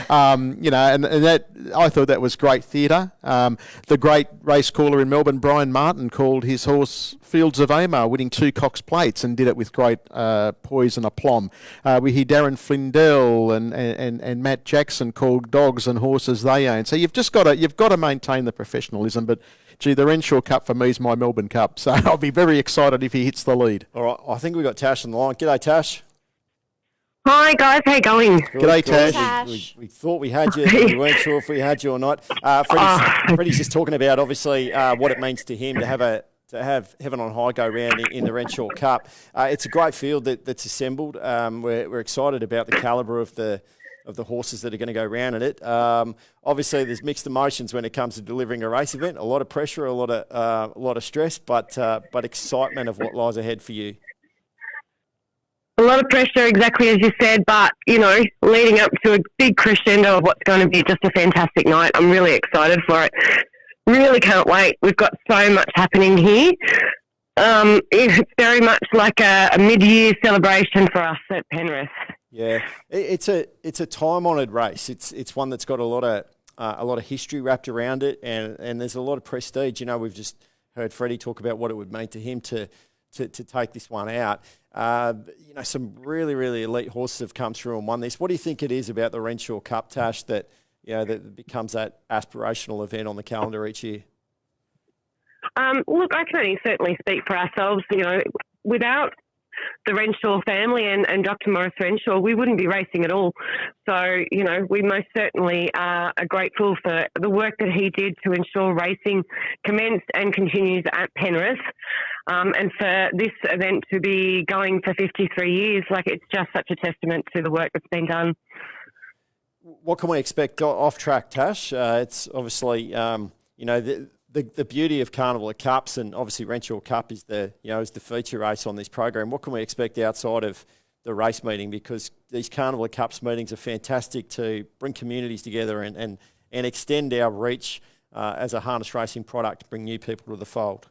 S4: And that, I thought that was great theatre. The great race caller in Melbourne, Brian Martin, called his horse Fields of Amar, winning 2 Cox Plates, and did it with great poise and aplomb. We hear Darren Flindell and Matt Jackson called dogs and horses they own. So you've got to maintain the professionalism, but gee, the Renshaw Cup for me is my Melbourne Cup. So I'll be very excited if he hits the lead.
S2: All right, I think we've got Tash on the line. G'day, Tash.
S7: Hi guys, how you going?
S4: G'day, Tash.
S3: Tash.
S2: We thought we had you. We weren't sure if we had you or not. Freddie's just talking about, obviously, what it means to him to have Heaven on High go round in the Renshaw Cup. It's a great field that's assembled. We're excited about the calibre of the horses that are going to go round in it. Obviously, there's mixed emotions when it comes to delivering a race event. A lot of pressure, a lot of stress, but excitement of what lies ahead for you.
S7: A lot of pressure, exactly as you said, but, leading up to a big crescendo of what's going to be just a fantastic night. I'm really excited for it. Really can't wait. We've got so much happening here. It's very much like a mid-year celebration for us at Penrith.
S2: Yeah, it's a time-honoured race. It's one that's got a lot of history wrapped around it, and there's a lot of prestige. We've just heard Freddie talk about what it would mean to him to take this one out. Some really, really elite horses have come through and won this. What do you think it is about the Renshaw Cup, Tash, that becomes that aspirational event on the calendar each year?
S7: Look, I can only certainly speak for ourselves. Without the Renshaw family and Dr. Maurice Renshaw, we wouldn't be racing at all. So, we most certainly are grateful for the work that he did to ensure racing commenced and continues at Penrith. And for this event to be going for 53 years, it's just such a testament to the work that's been done.
S2: What can we expect off track, Tash? It's obviously, the beauty of Carnival of Cups, and obviously Renshaw Cup is the feature race on this program. What can we expect outside of the race meeting? Because these Carnival of Cups meetings are fantastic to bring communities together and extend our reach as a harness racing product to bring new people to the fold.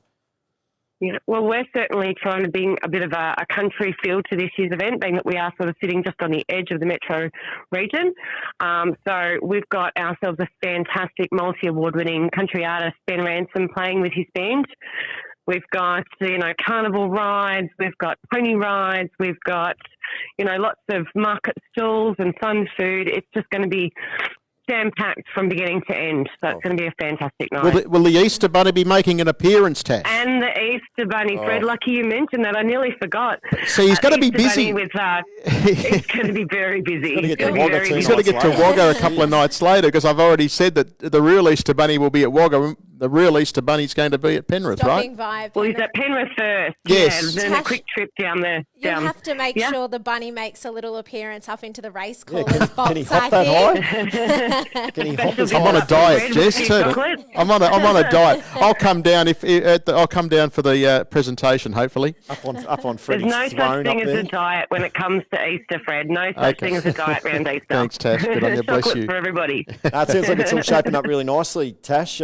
S7: Yeah, well, we're certainly trying to bring a bit of a country feel to this year's event, being that we are sort of sitting just on the edge of the metro region. So we've got ourselves a fantastic multi-award-winning country artist, Ben Ransom, playing with his band. We've got, carnival rides, we've got pony rides, we've got, lots of market stalls and fun food. It's just going to be jam-packed from beginning to end. So it's going to be a fantastic night.
S4: Will the Easter Bunny be making an appearance, Tash?
S7: And the Easter Bunny, Fred. Lucky you mentioned that. I nearly forgot.
S4: So he's going to be busy.
S7: It's going to be very busy.
S4: He's got to get to Wagga a couple of nights later, because I've already said that the real Easter Bunny will be at Wagga. The real Easter Bunny's going to be at Penrith,
S3: Stopping
S4: right?
S3: By
S7: Well, he's at Penrith first.
S4: Yes.
S7: Yeah, then a quick trip down there.
S3: You'll have to make sure the bunny makes a little appearance up into the race
S2: Yeah,
S3: callers box.
S2: can he hop that high? Can he hop as
S4: I'm on a diet, Jess. I'm on a diet. I'll come down I'll come down for the presentation, hopefully.
S2: Up on Freddie's
S7: There's no
S2: throne
S7: such thing
S2: up
S7: as
S2: there.
S7: a diet when it comes to Easter, Fred. No such thing as a diet around Easter.
S4: Thanks, Tash. Good on you. Bless
S7: Chocolate
S4: you.
S7: for everybody.
S2: It sounds like it's all shaping up really nicely, Tash.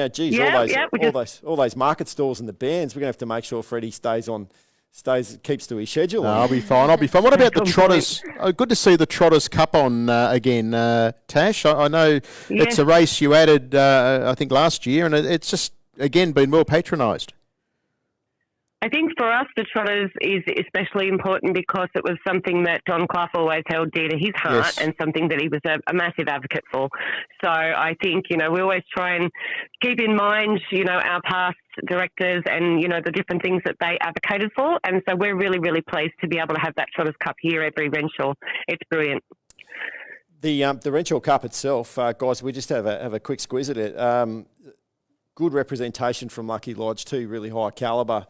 S2: All those market stalls and the bands. We're going to have to make sure Freddie keeps to his schedule.
S4: No, I'll be fine. What about the Trotters? Oh, good to see the Trotters Cup on again, Tash. I know it's a race you added, I think, last year, and it's just, again, been well patronised.
S7: I think for us, the Trotters is especially important because it was something that John Clough always held dear to his heart and something that he was a massive advocate for. So I think, we always try and keep in mind, our past directors and, the different things that they advocated for. And so we're really, really pleased to be able to have that Trotters Cup here every Renshaw. It's brilliant.
S2: The Renshaw Cup itself, guys, we just have a quick squeeze at it. Good representation from Lucky Lodge too, really high calibre.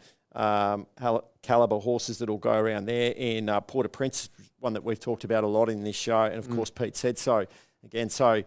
S2: Calibre horses that will go around there in Port-au-Prince, one that we've talked about a lot in this show, and of course Pete said so again. So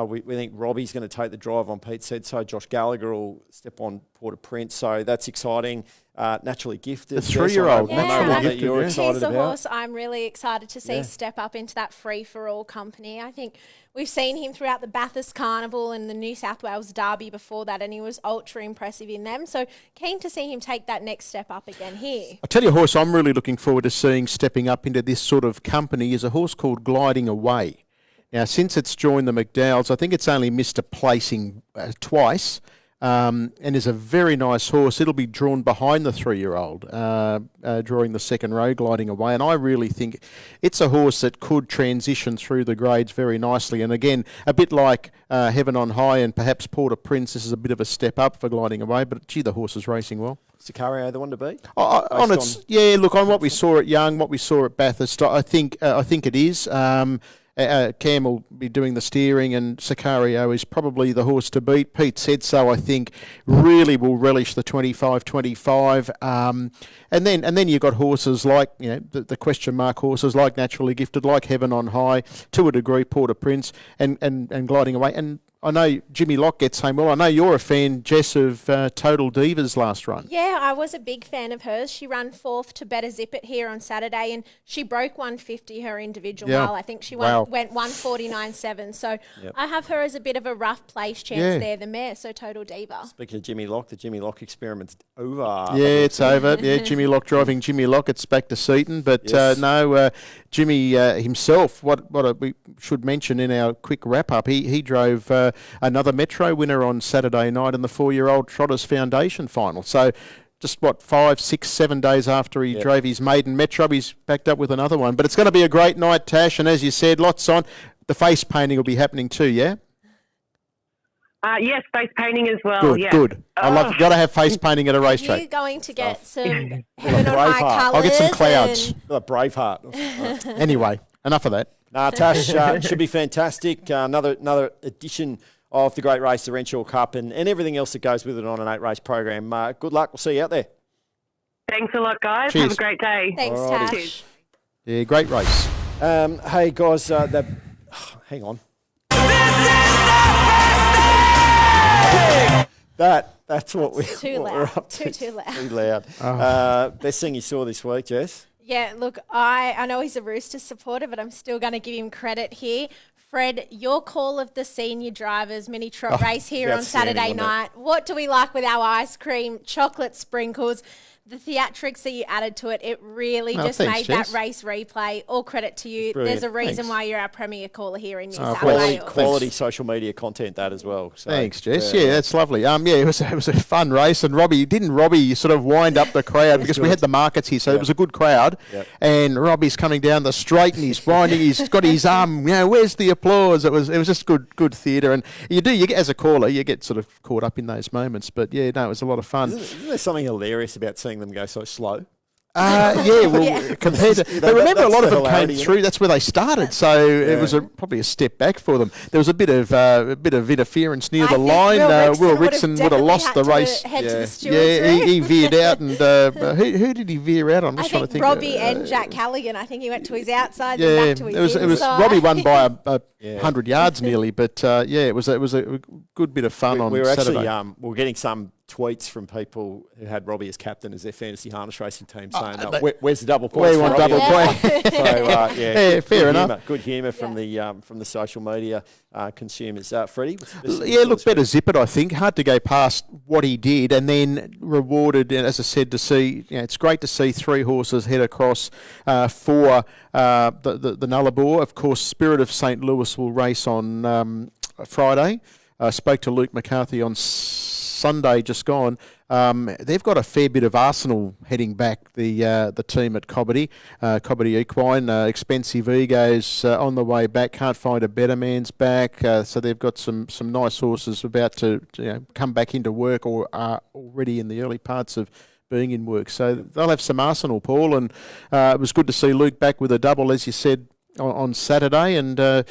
S2: we think Robbie's going to take the drive on Pete said so. Josh Gallagher will step on Port-au-Prince, so that's exciting. Naturally Gifted,
S4: the 3-year-old,
S2: that you're excited
S3: He's a
S2: about.
S3: horse I'm really excited to see step up into that free-for-all company. I think we've seen him throughout the Bathurst Carnival and the New South Wales Derby before that, and he was ultra impressive in them. So keen to see him take that next step up again here.
S4: I'll tell you a horse I'm really looking forward to seeing stepping up into this sort of company is a horse called Gliding Away. Now, since it's joined the McDowells, I think it's only missed a placing twice. and is a very nice horse. It'll be drawn behind the 3-year-old, drawing the second row, gliding away. And I really think it's a horse that could transition through the grades very nicely. And again, a bit like Heaven on High and perhaps Port-au-Prince, this is a bit of a step up for gliding away. But gee, the horse is racing well.
S2: Sicario the one to beat?
S4: Look, on what we saw at Young, what we saw at Bathurst, I think it is. Cam will be doing the steering, and Sicario is probably the horse to beat. Pete said so. I think really will relish the 25-25. And then you've got horses like the question mark horses like Naturally Gifted, like Heaven on High, to a degree Port-au-Prince, and gliding away. And I know Jimmy Locke gets home well. I know you're a fan, Jess, of Total Divas last run.
S3: Yeah, I was a big fan of hers. She ran 4th to Better Zip It here on Saturday, and she broke 150 her individual mile. I think she went 149.7. So I have her as a bit of a rough place chance there, the mare, so Total Diva.
S2: Speaking of Jimmy Locke, the Jimmy Locke experiment's over.
S4: Yeah, it's over. Yeah, Jimmy Locke driving Jimmy Locke. It's back to Seaton. But Jimmy himself, what we should mention in our quick wrap-up, he drove another Metro winner on Saturday night in the 4-year-old Trotters Foundation final. So just, 5, 6, 7 days after he drove his maiden Metro, he's backed up with another one. But it's going to be a great night, Tash, and as you said, lots on. The face painting will be happening too, yeah?
S7: Yes, face painting as well.
S4: Good. Got to have face painting at a racetrack.
S3: Are you going to get some Heaven on High colours?
S4: I'll get some clouds.
S2: Braveheart.
S4: Anyway, enough of that.
S2: Tash, should be fantastic. Another edition of the great race, the Renshaw Cup, and everything else that goes with it on an 8-race program. Good luck. We'll see you out there.
S7: Thanks a lot, guys.
S4: Cheers.
S7: Have a great day.
S3: Thanks,
S2: Alrighty.
S3: Tash.
S4: Yeah, great race.
S2: Hey, guys, hang on. That's what we're up to.
S3: Too loud.
S2: Too loud. Best thing you saw this week, Jess?
S3: Yeah, look, I know he's a Roosters supporter, but I'm still going to give him credit here. Fred, your call of the senior drivers mini trot race here on Saturday night. What do we like with our ice cream, chocolate sprinkles, the theatrics that you added to it? It really made that race replay. All credit to you. There's a reason why you're our premier caller here in New South Wales.
S2: Quality social media content, that as well. So,
S4: thanks, Jess. Yeah, that's lovely. It was a fun race, and Robbie sort of wind up the crowd because we had the markets here, so it was a good crowd. Yep. And Robbie's coming down the straight, and he's winding. He's got his arm. Where's the applause? It was just good theatre, and you get, as a caller, you get sort of caught up in those moments. But it was a lot of fun.
S2: Isn't there something hilarious about seeing them go so slow?
S4: Compared to, but remember, a lot of them came through. That's where they started, so it was probably a step back for them. There was a bit of interference near the line. Will Rickson would have lost the race. He veered out, and who did he veer out on?
S3: I think Robbie and Jack Callaghan. I think he went to his outside and back to his inside.
S4: It was Robbie won by 100 yards nearly, but it was a good bit of fun on Saturday.
S2: We were getting some tweets from people who had Robbie as captain as their fantasy harness racing team saying, "Where's the double points?"
S4: We want double point.
S2: So,
S4: fair enough.
S2: Good humour from the social media consumers. Freddie,
S4: Better Zip It. I think hard to go past what he did, and then rewarded. As I said, to see, it's great to see 3 horses head across for the Nullarbor. Of course, Spirit of St. Louis will race on Friday. I spoke to Luke McCarthy on Sunday just gone. They've got a fair bit of arsenal heading back, the team at Cobbity Equine. Expensive Egos on the way back. Can't find a better man's back. So they've got some nice horses about to come back into work or are already in the early parts of being in work. So they'll have some arsenal, Paul. And it was good to see Luke back with a double, as you said, on Saturday. And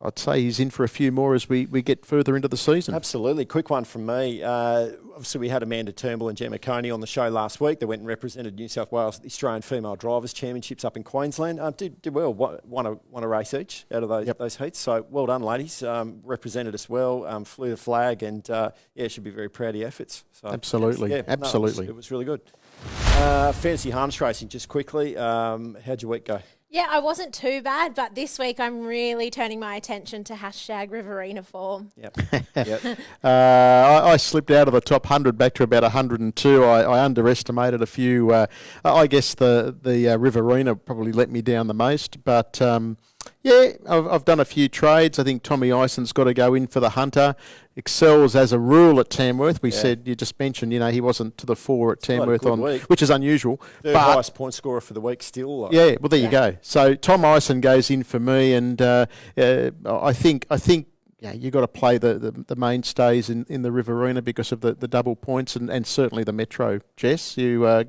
S4: I'd say he's in for a few more as we get further into the season.
S2: Absolutely. Quick one from me. Obviously, we had Amanda Turnbull and Gemma Coney on the show last week. They went and represented New South Wales at the Australian Female Drivers Championships up in Queensland. Did well. Won a race each out of those heats. So well done, ladies. Represented us well. Flew the flag, and should be very proud of your efforts. So,
S4: absolutely. Absolutely.
S2: It was really good. Fantasy harness racing, just quickly. How'd your week go?
S3: Yeah, I wasn't too bad, but this week I'm really turning my attention to #Riverina form.
S2: Yep.
S4: I slipped out of the top 100 back to about 102. I underestimated a few. I guess the Riverina probably let me down the most, but Yeah, I've done a few trades. I think Tommy Ison's got to go in for the Hunter. Excels as a rule at Tamworth. We said, you just mentioned, he wasn't to the fore at Tamworth which is unusual.
S2: Third highest point scorer for the week still.
S4: Yeah, well, there you go. So Tom Ison goes in for me, and I think you've got to play the mainstays in the Riverina because of the double points and certainly the Metro. Jess, are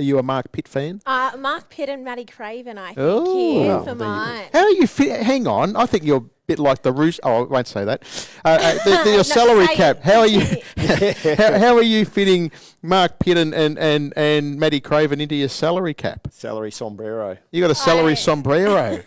S4: you a Mark Pitt fan?
S3: Mark Pitt and Maddie Craven, I think, here for mine.
S4: How are you hang on, I think you're a bit like the Roos. Oh, I won't say that. Your salary cap. How are you? How are you fitting Mark Pitt and Maddie Craven into your salary cap?
S2: Salary sombrero.
S4: You got a salary sombrero.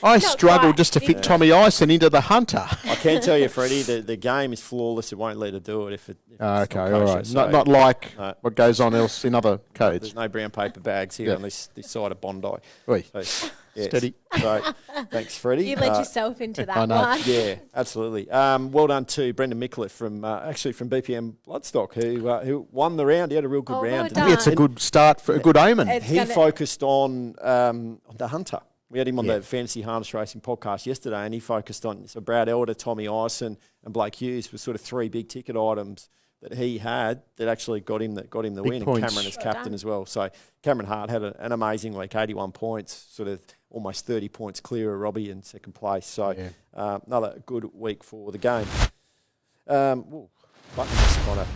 S4: I struggle just to fit Tommy Ison into the Hunter.
S2: I can tell you, Freddie, the game is flawless. It won't let her do it if
S4: okay, all right. So not like what goes on else in other codes.
S2: There's no brown paper bags here on this side of Bondi. So,
S4: steady.
S2: So, thanks, Freddie.
S3: You led yourself into that one.
S2: Yeah, absolutely. Well done to Brendan Micklet from BPM Bloodstock, who won the round. He had a real good round.
S3: Well done.
S4: It's a good start for a good omen.
S2: He focused on the Hunter. We had him on the Fantasy Harness Racing podcast yesterday, and he focused on Brad Elder, Tommy Ison, and Blake Hughes were sort of three big ticket items that he had that actually got him the win,
S4: points.
S2: and Cameron as captain as well. So Cameron Hart had an amazing week, 81 points, sort of almost 30 points clear of Robbie in second place. So another good week for the game. Button just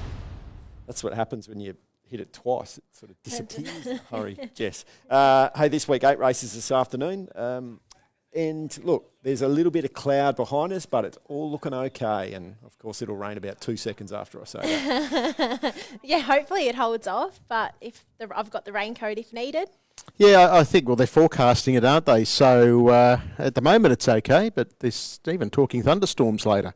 S2: that's what happens when you hit it twice. It sort of disappears in a hurry, Jess. Hey, this week, 8 races this afternoon. And look, there's a little bit of cloud behind us, but it's all looking okay. And, of course, it'll rain about 2 seconds after I say that.
S3: Yeah, hopefully it holds off, but I've got the raincoat if needed.
S4: Yeah, I think, they're forecasting it, aren't they? So at the moment it's okay, but there's even talking thunderstorms later.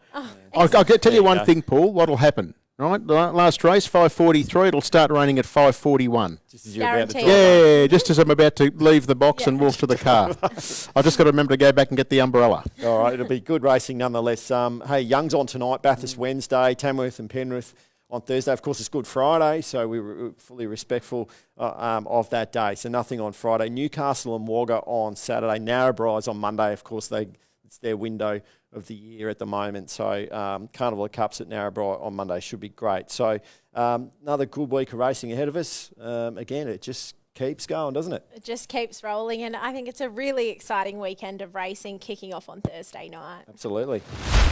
S4: I'll tell you one thing, Paul, what'll happen. Right, the last race, 5:43. It'll start raining at 5:41.
S2: Just as you're about to
S4: Yeah, just as I'm about to leave the box and walk to the car. I've just got to remember to go back and get the umbrella.
S2: All right, it'll be good racing nonetheless. Hey, Young's on tonight, Bathurst Wednesday, Tamworth and Penrith on Thursday. Of course, it's Good Friday, so we were fully respectful of that day. So nothing on Friday. Newcastle and Wagga on Saturday. Narrabri's on Monday. Of course, it's their window of the year at the moment. So Carnival of Cups at Narrabri on Monday should be great. So another good week of racing ahead of us. Again, it just keeps going, doesn't it?
S3: It just keeps rolling, and I think it's a really exciting weekend of racing kicking off on Thursday night.
S2: Absolutely.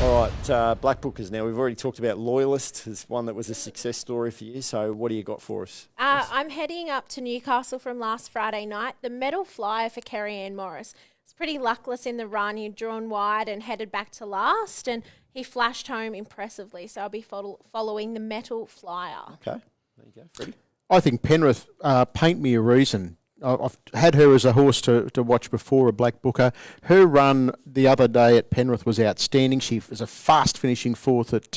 S2: All right, Black Bookers now. We've already talked about Loyalist as one that was a success story for you. So what do you got for us?
S3: I'm heading up to Newcastle from last Friday night. The medal flyer for Kerry Ann Morris. It's pretty luckless in the run. He'd drawn wide and headed back to last, and he flashed home impressively. So I'll be following the metal flyer.
S2: Okay, there you go, Freddie.
S4: I think Penrith, Paint Me a Reason. I've had her as a horse to watch before, a Black Booker. Her run the other day at Penrith was outstanding. She was a fast finishing fourth at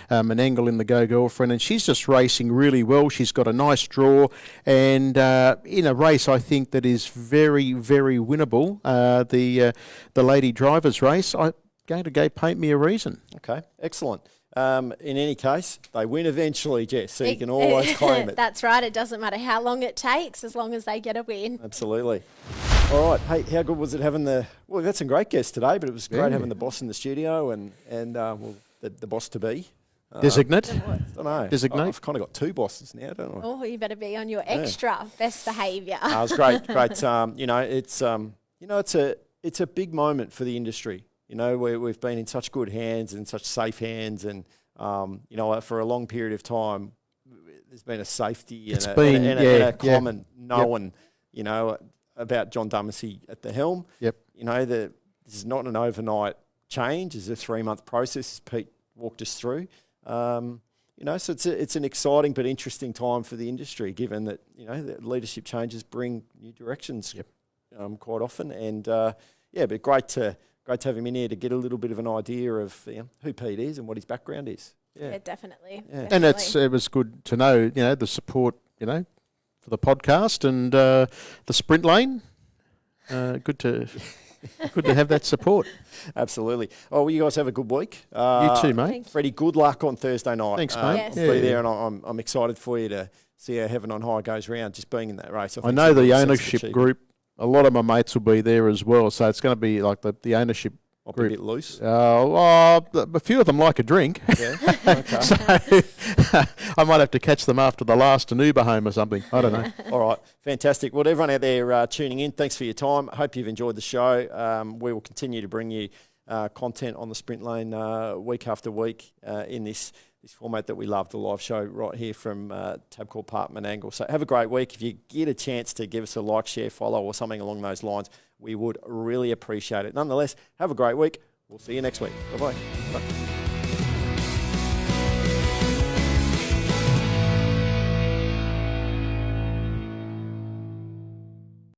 S4: Menangle in the Go Girlfriend, and she's just racing really well. She's got a nice draw, and in a race I think that is very, very winnable, the Lady Drivers race, I'm going to go Paint Me a Reason.
S2: Okay, excellent. In any case, they win eventually, Jess, so you can always claim it.
S3: That's right. It doesn't matter how long it takes as long as they get a win.
S2: Absolutely. All right. Hey, how good was it having well, we've had some great guests today, but it was great having the boss in the studio and the boss-to-be.
S4: Designate?
S2: I don't know.
S4: Designate?
S2: I've kind of got two bosses now, don't I?
S3: Oh, you better be on your extra best behaviour.
S2: It was great. It's a big moment for the industry. You know, we've been in such good hands and such safe hands, and for a long period of time, there's been a safety and a common knowing, about John Dumacy at the helm.
S4: Yep.
S2: This is not an overnight change; it's a 3-month process. Pete walked us through. So it's an exciting but interesting time for the industry, given that that leadership changes bring new directions.
S4: Yep.
S2: Quite often, and but great to have him in here to get a little bit of an idea of who Pete is and what his background is.
S3: Yeah, definitely.
S2: Yeah.
S4: And it was good to know, the support, for the podcast and the sprint lane. Good to have that support.
S2: Absolutely. Oh, well, you guys have a good week.
S4: You too, mate.
S2: Freddie, good luck on Thursday night.
S4: Thanks, mate.
S3: Yes.
S2: Be there, and I'm excited for you to see how Heaven on High goes round, just being in that race.
S4: I know the ownership group a lot of my mates will be there as well. So it's going to be like the ownership
S2: Might be a
S4: group.
S2: bit loose.
S4: A few of them like a drink.
S2: Yeah. Okay.
S4: So I might have to catch them after the last Uber home or something. I don't know.
S2: All right, fantastic. Well, everyone out there tuning in, thanks for your time. Hope you've enjoyed the show. We will continue to bring you content on the Sprint Lane week after week in this format that we love, the live show right here from Tabcorp Park, Menangle. So have a great week. If you get a chance to give us a like, share, follow or something along those lines, we would really appreciate it. Nonetheless, have a great week. We'll see you next week. Bye-bye. Bye.